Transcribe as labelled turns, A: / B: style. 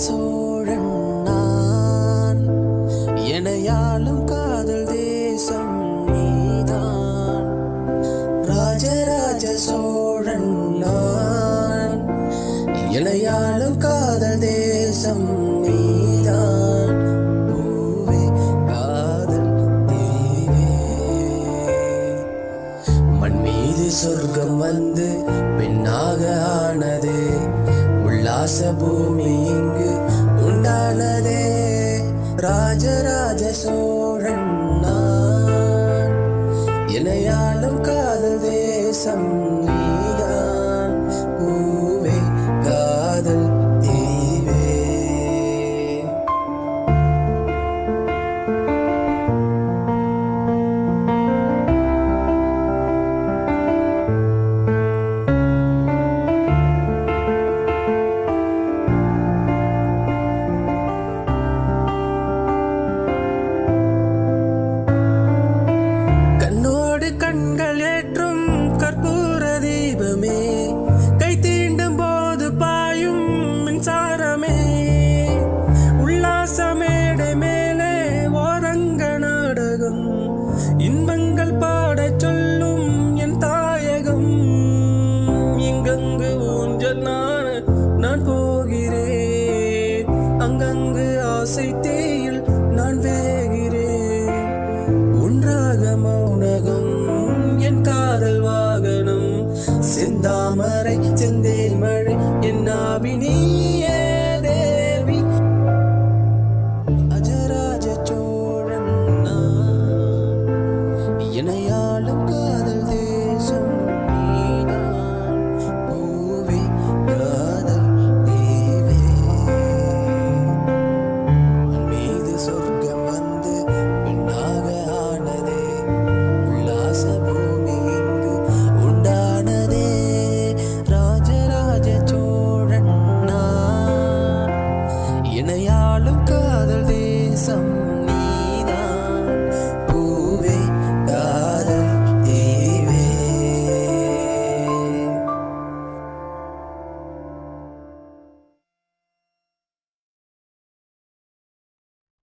A: சோழன் நான், எனையாளும் காதல் தேசம் நீதான். ராஜராஜ சோழன் நான், எனையாளும் காதல் தேசம் நீதான். பூவே காதல் தீவே, மண் மீது சொர்க்கம் வந்து பெண்ணாக ஆனது, உல்லாச பூமி இங்கு உண்டானதே. ராஜராஜ சோழன் நான், எனையாளும் காதல் தேசம் நீதான். பூவே காதல் தீவே. கண்கள் ஏற்றும் கற்பூர தீபமே, கை தீண்டும் போது பாயும் மின்சாரமே, உல்லாச மேடை மேலே ஓரங்க நாடகம், இன்பங்கள் பாடச் சொல்லும் என் தாயகம். இங்கங்கு ஊஞ்சல் நான் போகிறேன், அங்கங்கு ஆசை தேயில்